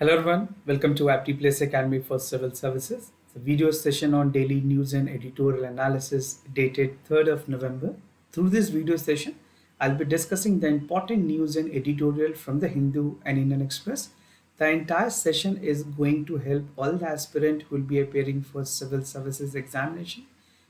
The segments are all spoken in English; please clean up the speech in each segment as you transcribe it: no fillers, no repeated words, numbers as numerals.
Hello everyone, welcome to Apti Plus Academy for Civil Services. It's a video session on daily news and editorial analysis dated 3rd of November. Through this video session, I'll be discussing the important news and editorial from the Hindu and Indian Express. The entire session is going to help all the aspirant who will be appearing for Civil Services examination,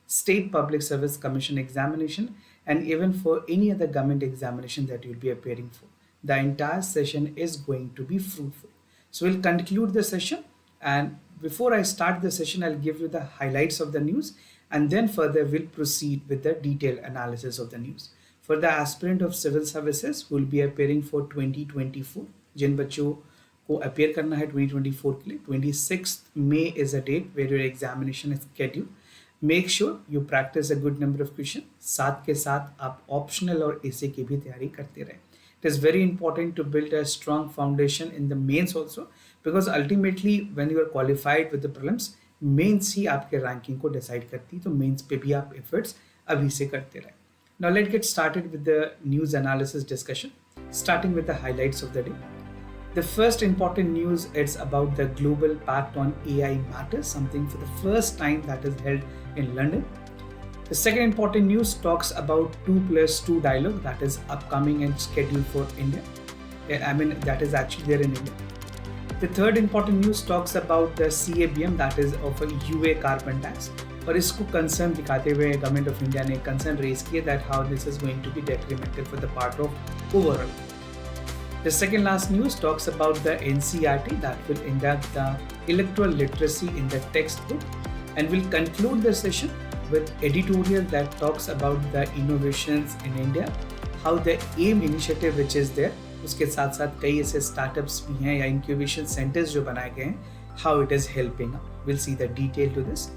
State Public Service Commission examination, and even for any other government examination that you'll be appearing for. The entire session is going to be fruitful. So we'll conclude the session, and before I start the session, I'll give you the highlights of the news, and then further we'll proceed with the detailed analysis of the news. For the aspirant of civil services who will be appearing for 2024, जिन बच्चों को appear करना है 2024 के लिए 26th May is a date where your examination is scheduled. Make sure you practice a good number of questions. साथ के साथ आप optional और AC की भी तैयारी करते रहें. It is very important to build a strong foundation in the mains also, because ultimately when you are qualified with the prelims, mains ही आपके ranking को decide करती है, तो mains पे भी आप efforts अभी से करते रहें. Now let's get started with the news analysis discussion, starting with the highlights of the day. The first important news is about the Global Pact on AI Matters, something for the first time that is held in London. The second important news talks about 2+2 dialogue that is upcoming and scheduled for India. That is actually there in India. The third important news talks about the CABM, that is of a UA carbon tax. और इसको concern दिखाते हुए government of India ने concern raise किया that how this is going to be detrimental for the part of overall. The second last news talks about the NCERT that will induct the electoral literacy in the textbook, and will conclude the session with editorial that talks about the innovations in India, how the AIM initiative which is there, उसके साथ साथ कई ऐसे startups भी हैं या incubation centers जो बनाए गए हैं, how it is helping out. We'll see the detail to this.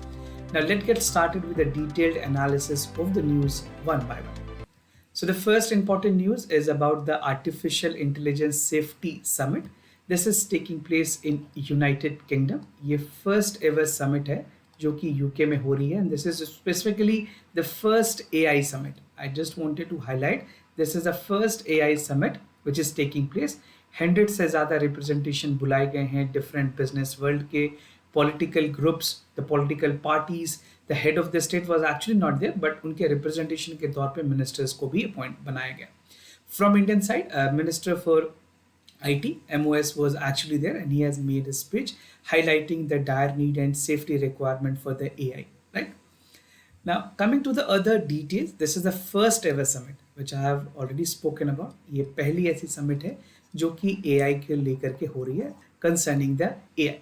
Now let's get started with a detailed analysis of the news one by one. So the first important news is about the Artificial Intelligence Safety Summit. This is taking place in United Kingdom. ये first ever summit है जो कि UK में हो रही है, and this is specifically the first AI summit. I just wanted to highlight this is the first AI summit which is taking place. 100 से ज़्यादा representation बुलाए गए हैं different business world के political groups, the political parties. The head of the state was actually not there, but उनके representation के तौर पे ministers को भी appoint बनाया गया. From Indian side, Minister for IT, MOS was actually there, and he has made a speech highlighting the dire need and safety requirement for the AI, right? Now, coming to the other details, this is the first ever summit, which I have already spoken about. ये पहली ऐसी summit है जो कि AI के लेकर के हो रही है concerning the AI.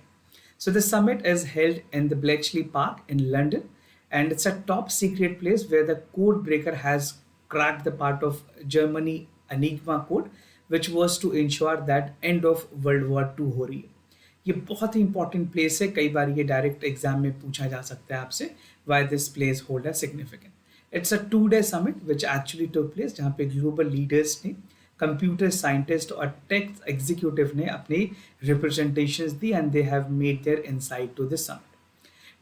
So the summit is held in the Bletchley Park in London, and it's a top secret place where the code breaker has cracked the part of Germany Enigma code, which was to ensure that end of World War II हो रही है. ये बहुत ही important place है, कई बार ये direct exam में पूछा जा सकता है आपसे why this place hold a significant. It's a 2-day summit which actually took place जहाँ पे global leaders ने, computer scientists और tech executive ने अपनी representations the, and they have made their insight to the summit.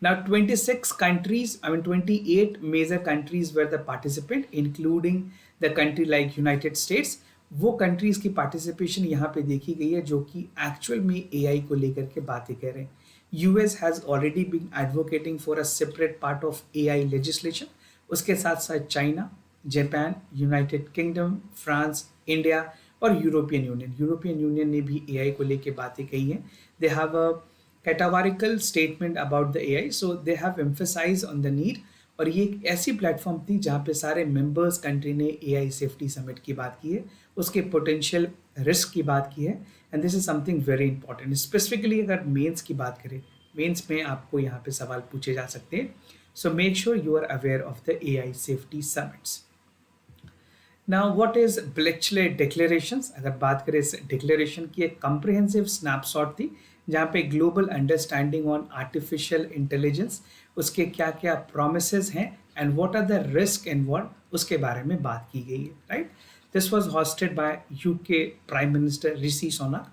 Now 26 countries, 28 major countries were the participant, including the country like United States. वो countries की participation यहाँ पे देखी गई है जो कि एक्चुअल में एआई को लेकर के बातें कर रहे हैं. US has already been advocating for a separate part of AI legislation. उसके साथ साथ China, Japan, United Kingdom, France, India और यूरोपियन यूनियन ने भी एआई को लेकर बातें कही हैं. They have a categorical statement about the AI, so they have emphasise on the need. और ये एक ऐसी प्लेटफॉर्म थी जहाँ पे सारे मेंबर्स कंट्री ने एआई सेफ्टी समिट की बात की है, उसके पोटेंशियल रिस्क की बात की है, and this is something very important. Specifically अगर मेंस की बात करें, मेंस में आपको यहाँ पे सवाल पूछे जा सकते हैं. So make sure you are aware of the AI safety summits. Now what is Bletchley declarations? अगर बात करें इस डिक्लेरेशन की, एक कॉम्प्रिहेंसिव स्नैपशॉट थी जहाँ पे global understanding on artificial intelligence, उसके क्या क्या प्रोमिसेस हैं and what are the risk involve, उसके बारे में बात की गई है, right? This was hosted by UK prime minister Rishi Sunak.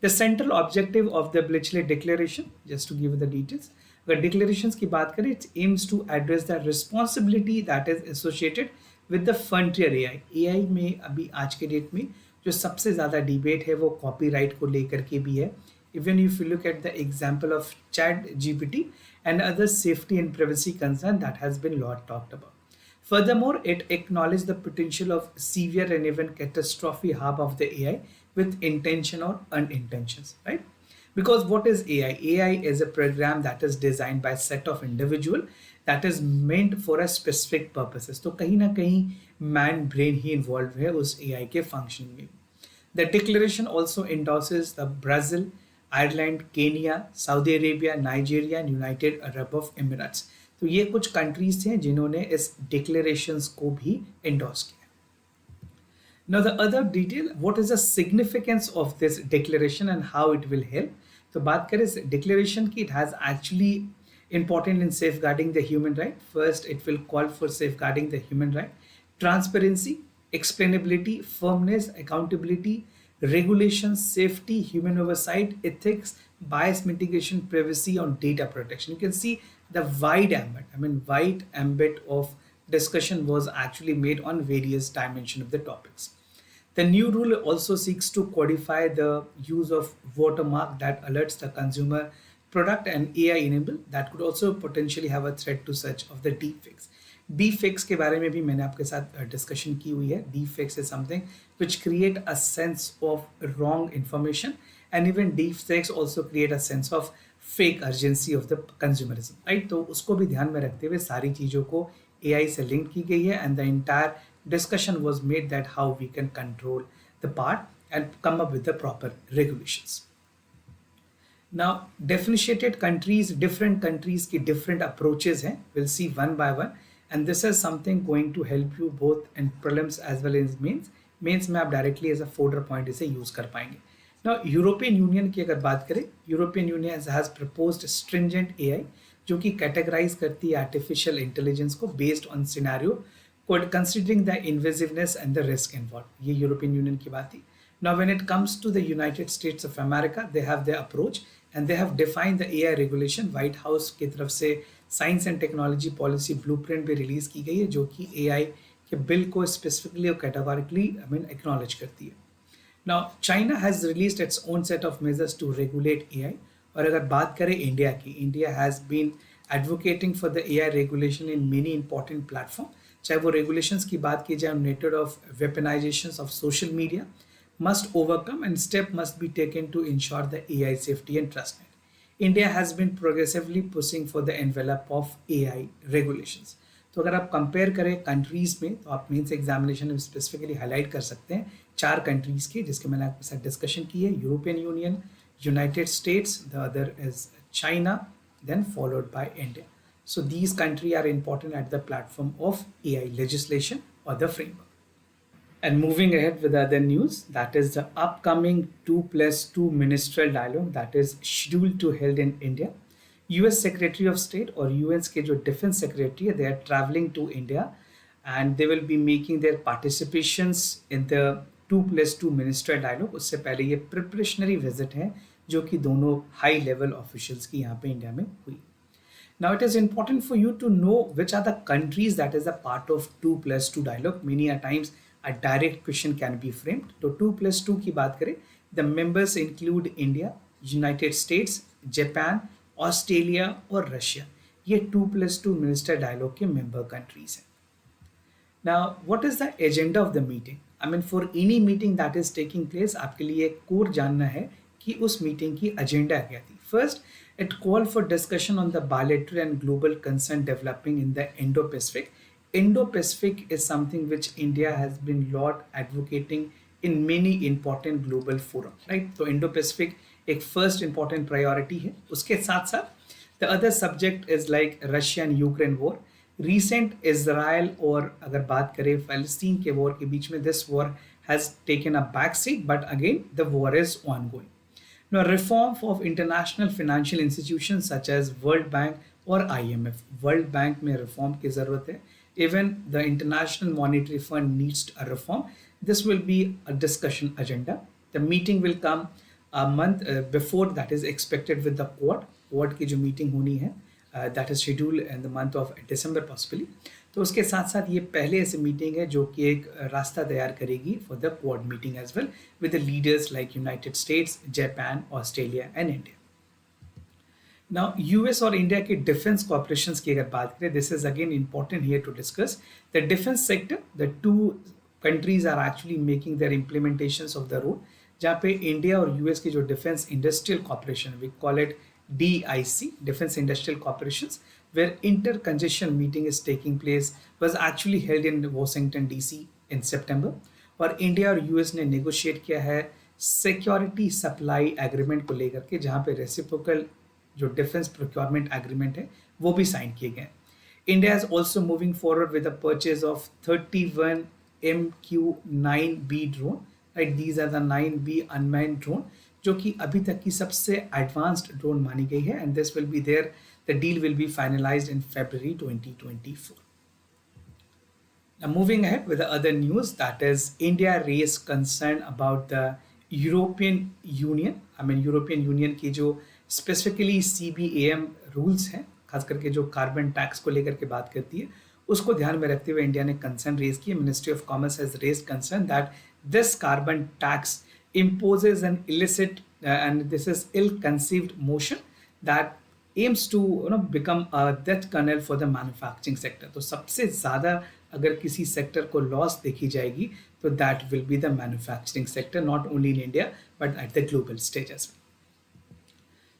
The central objective of the Bletchley declaration, just to give the details, अगर डिक्लेरेशंस की बात करें, it's aims to address the responsibility that is associated with the frontier AI. AI में अभी आज के date में जो सबसे ज़्यादा डिबेट है वो कॉपीराइट को लेकर के भी है, even if you look at the example of Chat GPT and other safety and privacy concern that has been a lot talked about. Furthermore, it acknowledged the potential of severe and even catastrophic harm of the AI with intention or unintentions, right? Because what is AI? AI is a program that is designed by a set of individual that is meant for a specific purposes. तो कहीं ना कहीं man brain ही involved है उस AI के functioning में. The declaration also endorses the Brazil, Ireland, Kenya, Saudi Arabia, Nigeria and United Arab of Emirates. तो ये कुछ कंट्रीज थे जिन्होंने इस डिक्लेरेशंस को भी एंडोर्स किया. Now the other detail, what is the significance of this declaration and how it will help? तो बात करें इस declaration की, it has actually important in safeguarding the human right. First, it will call for safeguarding the human right, transparency, explainability, firmness, accountability, regulation, safety, human oversight, ethics, bias mitigation, privacy, on data protection. You can see the wide ambit of discussion was actually made on various dimensions of the topics. The new rule also seeks to codify the use of watermark that alerts the consumer product and AI enabled that could also potentially have a threat to such of the deepfakes. Deepfakes के बारे में भी मैंने आपके साथ discussion की हुई है. Deepfakes is something which create a sense of wrong information, and even deepfakes also create a sense of fake urgency of the consumerism, right? तो उसको भी ध्यान में रखते हुए सारी चीज़ों को AI से लिंक की गई है, and the entire discussion was made that how we can control the part and come up with the proper regulations. Now, differentiated countries, different countries की different approaches हैं. We'll see one by one, and this is something going to help you both in prelims as well as mains. Mains में आप directly as a folder point इसे use कर पाएंगे. Now, European Union की अगर बात करें, European Union has proposed stringent AI जो कि categorize करती है artificial intelligence को based on scenario considering the invasiveness and the risk involved. ये European Union की बात थी. Now, when it comes to the United States of America, they have their approach and they have defined the AI regulation. White House की तरफ से Science and Technology Policy Blueprint भी release की गई है जो कि AI के बिल को specifically और categorically acknowledge करती है. Now, China has released its own set of measures to regulate AI. और अगर बात करें इंडिया की, India has been advocating for the AI regulation in many important platforms. चाहे वो regulations की बात की जाए nature of weaponizations of social media must overcome and step must be taken to ensure the AI safety and trust net. India has been progressively pushing for the envelope of AI regulations. तो अगर आप compare करें countries में तो आप mains examination में specifically highlight कर सकते हैं 4 कंट्रीज के जिसके मैंने आपके साथ डिस्कशन की है. European Union, United States, the other is China, then followed by India. So these countries are important at the platform of AI legislation or the framework. And moving ahead with other news, that is the upcoming 2+2 ministerial dialogue that is scheduled to held in India. US Secretary of State or UN's के जो Defense Secretary, they are traveling to India and they will be making their participations in the 2+2 ministerial dialogue. उससे पहले ये preparatory visit है जो कि दोनों high level officials की यहाँ पे इंडिया में हुई. Now it is important for you to know which are the countries that is a part of 2+2 dialogue. Many a times a direct question can be framed. तो 2+2 की बात करें, the members include India, United States, Japan, Australia और Russia. ये 2+2 minister dialogue के member countries हैं. Now, what is the agenda of the meeting? For any meeting that is taking place, आपके लिए कोर जानना है कि उस मीटिंग की एजेंडा क्या थी. First, it called for discussion on the bilateral and global concern developing in the Indo-Pacific. Indo-Pacific is something which India has been lot advocating in many important global forums, right? So Indo-Pacific एक first important priority है. उसके साथ साथ the other subject is like Russia and Ukraine war. Recent Israel और अगर बात करें फ़लस्तीन के war के बीच में this war has taken a backseat, but again the war is ongoing. Now, reform of international financial institutions such as World Bank or IMF. World Bank में reform की ज़रूरत है. Even the International Monetary Fund needs a reform. This will be a discussion agenda. The meeting will come a month before that is expected with the Quad. Quad की जो meeting होनी है that is scheduled in the month of December possibly. तो उसके साथ साथ ये पहले ऐसी मीटिंग है जो कि एक रास्ता तैयार करेगी for the Quad meeting as well with the leaders like United States, Japan, Australia and India. Now, US और इंडिया के डिफेंस कॉपरेशन की अगर बात करें, this is again important here to discuss the defence sector. The two countries are actually making their implementations of the road, जहाँ पे India और US की जो defence industrial cooperation, we call it DIC, Defense Industrial Corporations, where inter-congestion meeting is taking place, was actually held in Washington DC in September. और India और US ने negotiate किया है सिक्योरिटी सप्लाई एग्रीमेंट को लेकर के, जहाँ पे रेसिप्रोकल जो डिफेंस प्रोक्योरमेंट एग्रीमेंट है वो भी साइन किए गए. India is also moving forward with the purchase of 31 MQ-9B drone. Right, these are the 9B unmanned drone, जो कि अभी तक की सबसे एडवांस्ड ड्रोन मानी गई है. And this will be there, the deal will be finalised in February 2024. Now, moving ahead with the other news, that is India raised concern about the European Union. European Union की जो specifically CBAM rules हैं, खास करके जो carbon tax को लेकर के बात करती है, उसको ध्यान में रखते हुए इंडिया ने कंसर्न रेज किया. Ministry of commerce has raised concern that this carbon tax imposes an illicit and this is ill-conceived motion that aims to become a death kernel for the manufacturing sector. तो सबसे ज़्यादा अगर किसी sector को loss देखी जाएगी तो that will be the manufacturing sector, not only in India but at the global stage as well.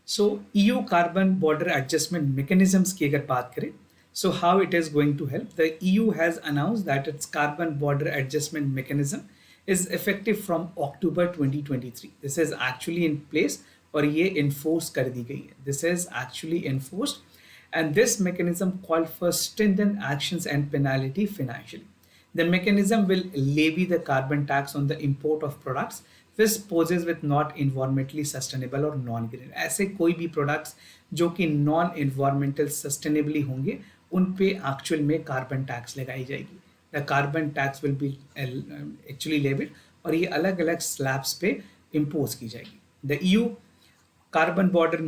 So EU carbon border adjustment mechanisms की अगर बात करें, so how it is going to help? The EU has announced that its carbon border adjustment mechanism is effective from October 2023. This is actually in place और ये enforce कर दी गई है. This is actually enforced and this mechanism called for stringent actions and penalty financially. The mechanism will levy the carbon tax on the import of products which poses with not environmentally sustainable or non-green. ऐसे कोई भी products जो कि non-environmental sustainably होंगे उन पे actual में carbon tax लगाई जाएगी. The carbon tax will be actually levied और ये अलग अलग slabs पे impose की जाएगी. The EU carbon border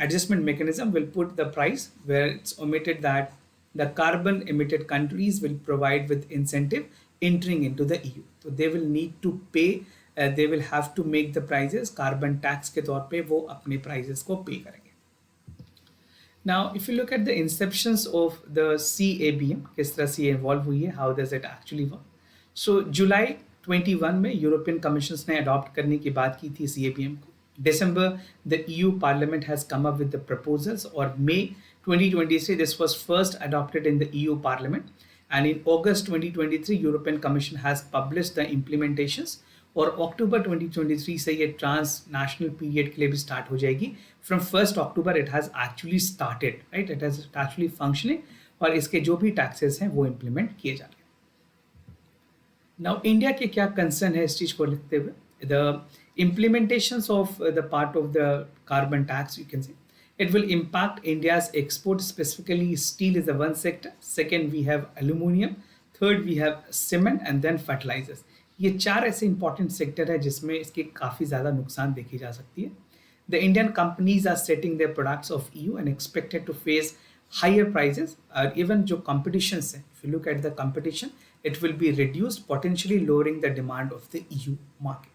adjustment mechanism will put the price where it's omitted that the carbon emitted countries will provide with incentive entering into the EU. So they will need to pay, they will have to make the prices carbon tax के तौर पे वो अपने prices को pay करेंगे. Now, if you look at the inceptions of the CABM, किस तरह से evolve हुई है, how does it actually work? So, July 21 में यूरोपियन कमीशन ने अडॉप्ट करने की बात की थी CABM को. December, the EU Parliament has come up with the proposals, और May 2023 this was first adopted in the EU Parliament, and in August 2023 European Commission has published the implementations. और अक्टूबर 2023 से ये ट्रांसनेशनल पीरियड के लिए भी start हो जाएगी. From 1 October it has actually started, right, it has actually functioning और इसके जो भी टैक्सेस हैं वो इम्प्लीमेंट किए जा रहे हैं. नाउ इंडिया के क्या कंसर्न है इस चीज़ को लिखते हुए? The implementations of the part of the carbon tax, you can say it will impact India's export, specifically steel is the one sector. Second, we have aluminum. Third, we have cement and then fertilizers. ये चार ऐसे important sector है जिसमें इसके काफ़ी ज़्यादा नुकसान देखी जा सकती है. The Indian companies are setting their products of EU and expected to face higher prices. और इवन जो कॉम्पिटिशन है, if you look at the competition, it will be reduced, potentially lowering the demand of the EU market.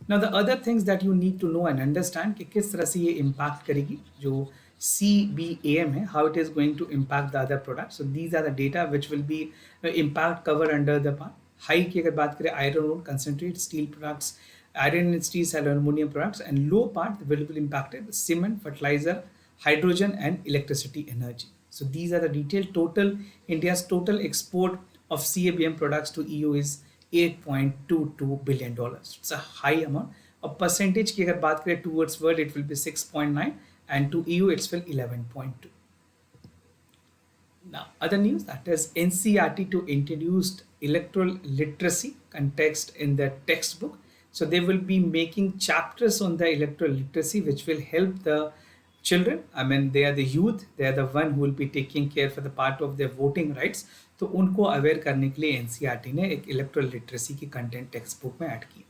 Now the other things that you need to know and understand कि किस तरह से ये impact करेगी जो CBAM है, how it is going to impact the other products. So these are the data which will be impact covered under the part. High की अगर बात करें, iron ore, concentrate, steel products, iron and steel, aluminum products, and low part will be impacted cement, fertilizer, hydrogen, and electricity energy. So these are the detailed total. India's total export of CBAM products to EU is $8.22 billion. It's a high amount. A percentage की अगर बात करें towards world, it will be 6.9, and to EU it's will 11.2. Now, other news, that is NCERT to introduced electoral literacy context in the textbook. So they will be making chapters on the electoral literacy, which will help the children. I mean, they are the youth. They are the one who will be taking care for the part of their voting rights. तो उनको aware करने के लिए NCERT ने एक electoral literacy की content text book में add की.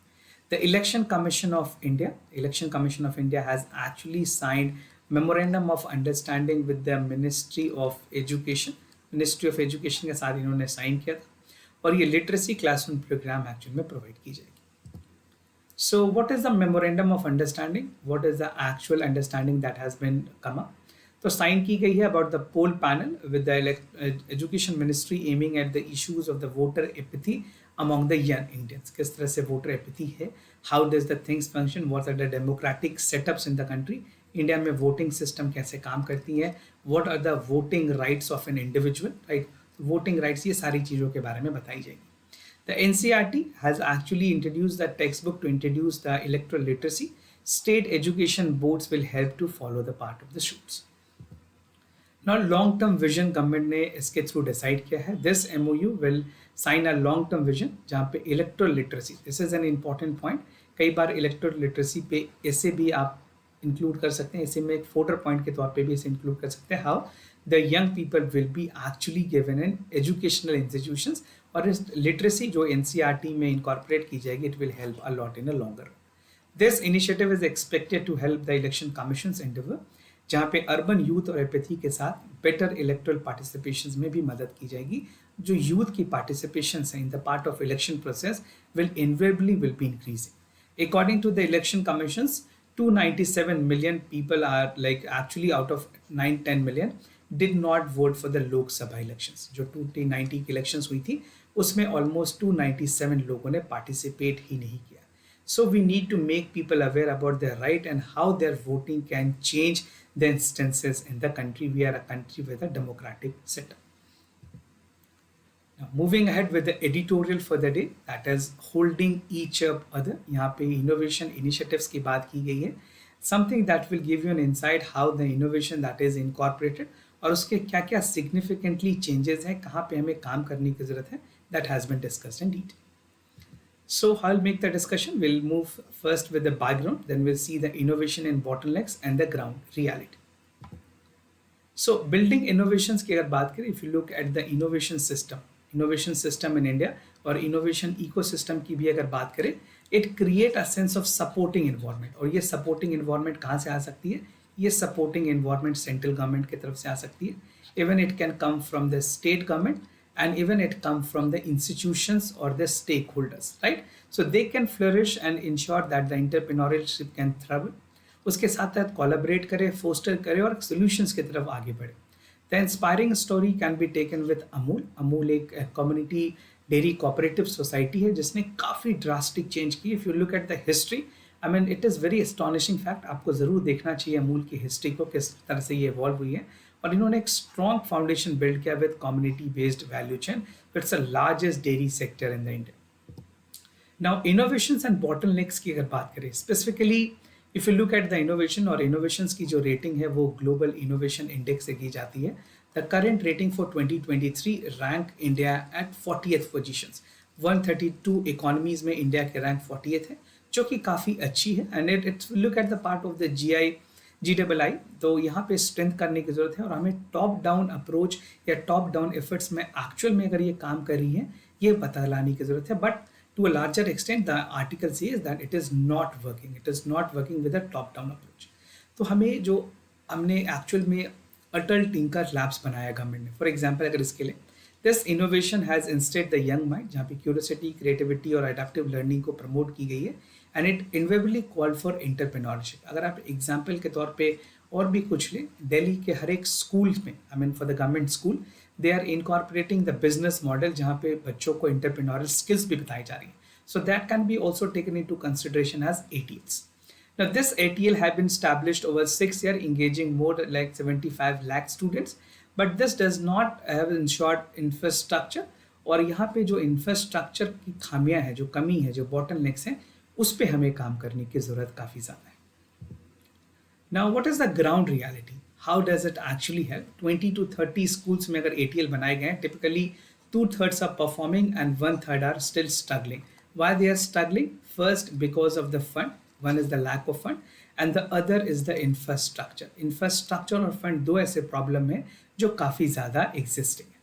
The election commission of India has actually signed memorandum of understanding with the ministry of education ministry of education के साथ इन्होंने साइन किया था, और ये लिटरेसी क्लासरूम प्रोग्राम एक्चुअल में प्रोवाइड की जाएगी. So, what is the memorandum of understanding? What is the actual understanding that has been come up? तो साइन की गई है about the poll panel with the education ministry aiming at the issues of the voter apathy among the young Indians. किस तरह से voter apathy है? How does the things function? What are the democratic setups in the country? India में voting system कैसे काम करती है? What are the voting rights of an individual? Right? Voting rights ये सारी चीज़ों के बारे में बताई जाएगी. The NCERT has actually introduced the textbook to introduce the electoral literacy. State education boards will help to follow the part of the shoots. Now, long-term vision government ने इसके through decide किया है. This MOU will sign a long-term vision जहाँ पे electoral literacy. This is an important point. कई बार electoral literacy पे ऐसे भी आप include कर सकते हैं, ऐसे में एक fodder point के तौर पे भी इसे include कर सकते हैं. How the young people will be actually given in educational institutions, और इस लिटरेसी जो NCERT में इनकॉर्पोरेट की जाएगी, it will help a lot in a longer. This initiative is expected to help the election commission's endeavour, जहाँ पे urban youth और apathy के साथ बेटर इलेक्टोरल पार्टिसिपेशन में भी मदद की जाएगी. जो यूथ की पार्टिसिपेशन है in the part of election process will invariably will be increasing. According to the election commission's 297 million people are like actually out of 9-10 million did not vote for the Lok Sabha elections. जो 2019 की elections हुई थी उसमें almost 297 लोगों ने participate ही नहीं किया. So we need to make people aware about their right and how their voting can change the instances in the country. We are a country with a democratic setup. Now, moving ahead with the editorial for the day, that is holding each other. यहाँ पे innovation initiatives की बात की गई है. Something that will give you an insight how the innovation that is incorporated और उसके क्या क्या significantly changes हैं, कहाँ पे हमें काम करने की ज़रूरत है, that has been discussed in detail. So I'll make the discussion. We'll move first with the background, then we'll see the innovation and bottlenecks and the ground reality. So building innovations की अगर बात करें, if you look at the innovation system in India और innovation ecosystem की भी अगर बात करें, it create a sense of supporting environment. और ये supporting environment कहाँ से आ सकती है? ये supporting environment central government की तरफ से आ सकती है. Even it can come from the state government and even it come from the institutions or the stakeholders, right? So they can flourish and ensure that the entrepreneurship can thrive. उसके साथ साथ collaborate करे, foster करे और solutions की तरफ आगे बढ़े. The inspiring story can be taken with Amul. Amul एक community dairy cooperative society है जिसने काफ़ी drastic change की. If you look at the history, I mean it is very astonishing fact. आपको ज़रूर देखना चाहिए अमूल की history को, किस तरह से ये evolve हुई है. और इन्होंने एक strong foundation build किया with community based value chain. It's the largest dairy sector in the India. Now innovations and bottlenecks की अगर बात करें, specifically if you look at the innovation और innovations की जो rating है वो global innovation index से की जाती है. The current rating for 2023 rank India at 40th positions. 132 economies में India के rank 40th है, जो कि काफ़ी अच्छी है. And it look at the part of the GII, तो यहाँ पे स्ट्रेंथ करने की ज़रूरत है और हमें टॉप डाउन अप्रोच या टॉप डाउन एफर्ट्स में एक्चुअल में अगर ये काम कर रही है ये पता लाने की ज़रूरत है. But to a larger extent the article says that it is not working with a top down approach. तो हमें जो हमने एक्चुअल में अटल टिंकर लैब्स बनाया गवर्नमेंट ने, फॉर एग्जांपल अगर इसके लिए this innovation has instead the young mind, जहाँ पे क्यूरियोसिटी, क्रिएटिविटी और एडेप्टिव लर्निंग को प्रमोट की गई है. And it invariably called for entrepreneurship. अगर आप एग्जाम्पल के तौर पे और भी कुछ लें, दिल्ली के हर एक स्कूल में, I mean for the government school, they are incorporating the business model जहाँ पे बच्चों को एंटरप्रेन्योरल स्किल्स भी बताई जा रही है. So that can be also taken into consideration as ATLs. Now this ATL have been established over 6 years, engaging more like 75 lakh students, but this does not have ensured infrastructure. और यहाँ पे जो infrastructure की खामियां हैं, जो कमी है, जो बॉटलनेक्स हैं, उस पे हमें काम करने की ज़रूरत काफ़ी ज़्यादा है. Now what is the ground reality? How does it actually help? 20 to 30 schools में अगर ATL बनाए गए हैं, typically 2/3 are performing and 1/3 are still struggling. Why they are struggling? First, because of the fund. One is the lack of fund and the other is the infrastructure. Infrastructure और fund दो ऐसे problem हैं जो काफ़ी ज़्यादा existing है.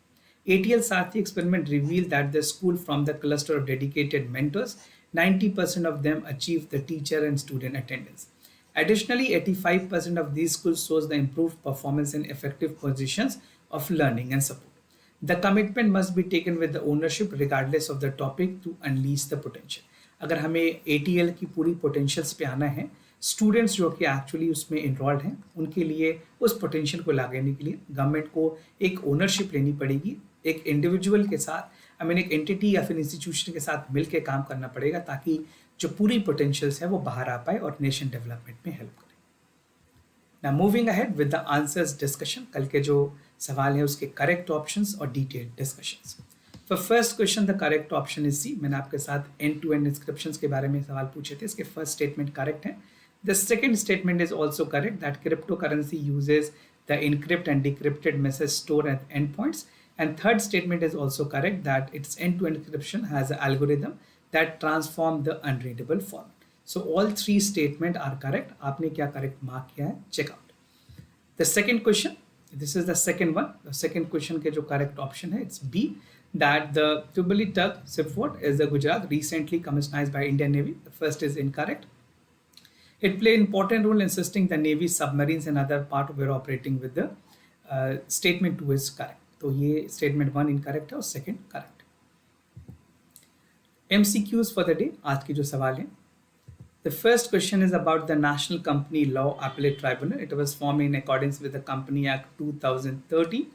ATL Sathi experiment revealed that the school from the cluster of dedicated mentors, 90% of them achieved the teacher and student attendance. Additionally, 85% of these schools shows the improved performance in effective positions of learning and support. The commitment must be taken with the ownership regardless of the topic to unleash the potential. अगर हमें ATL की पूरी potentials पे आना है, students जो कि actually उसमें इन्वॉल्व हैं, उनके लिए उस पोटेंशियल को लगाने के लिए गवर्नमेंट को एक ओनरशिप लेनी पड़ेगी, एक इंडिविजुअल के साथ, एक एंटिटी या फिर इंस्टीट्यूशन के साथ मिलकर काम करना पड़ेगा, ताकि जो पूरी पोटेंशियल्स है वो बाहर आ पाए और नेशन डेवलपमेंट में हेल्प करे। Now moving ahead with the answers discussion, कल के जो सवाल है उसके करेक्ट ऑप्शंस और detailed discussions. For first question the correct option is C. मैंने आपके साथ एंड टू एंड इंस्क्रिप्शंस के बारे में सवाल पूछे थे, इसके फर्स्ट स्टेटमेंट करेक्ट है। The second statement is also correct that crypto currency uses the encrypt and decrypted message store at endpoints, and third statement is also correct that its end-to-end encryption has an algorithm that transform the unreadable format. So all three statement are correct. आपने क्या correct mark किया है, check out. The second question, this is the second one. The second question के जो correct option है, it's B, that the Tubali tug shipboard is the Gujarat recently commissioned by Indian Navy. The first is incorrect. It played an important role in assisting the Navy submarines and other part were operating with the statement 2 is correct. तो ये statement 1 incorrect है और second correct. MCQs for the day, आज की जो सवाल है। The first question is about the National Company Law Appellate Tribunal. It was formed in accordance with the Company Act 2013.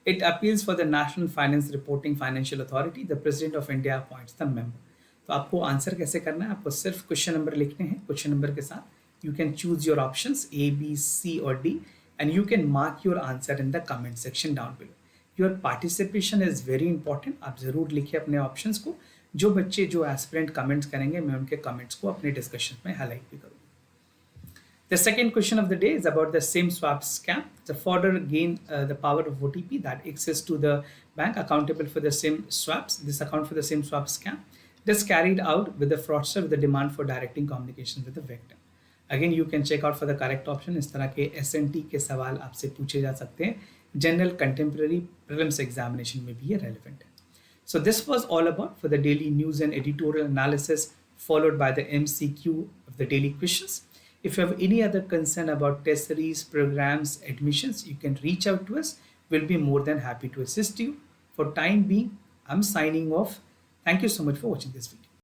It appeals for the National Finance Reporting Financial Authority. The President of India appoints the member. तो आपको answer कैसे करना है, आपको सिर्फ question number लिखने हैं, question number के साथ you can choose your options A, B, C और D and you can mark your answer in the comment section down below. Your participation is very important. आप ज़रूर लिखिए अपने ऑप्शंस को। जो बच्चे जो एस्पिरेंट कमेंट्स करेंगे, मैं उनके कमेंट्स को अपने डिस्कशन में हाईलाइट भी करूँगा। The second question of the day is about the same swap scam. The forwarder gained the power of OTP that access to the bank accountable for the same swaps. This account for the same swap scam. This carried out with the fraudster with the demand for directing communication with the victim. Again, you can check out for the correct option. इस तरह के SNT के सवाल आपसे पूछे जा सकते हैं, जनरल कंटेम्प्रेरी प्रीलिम्स एग्जामिनेशन में भी ये रेलिवेंट है। So this was all about for the daily news and editorial analysis followed by the MCQ of the daily questions. If you have any other concern about test series, programs, admissions, you can reach out to us. We'll be more than happy to assist you. For time being, I'm signing off. Thank you so much for watching this video.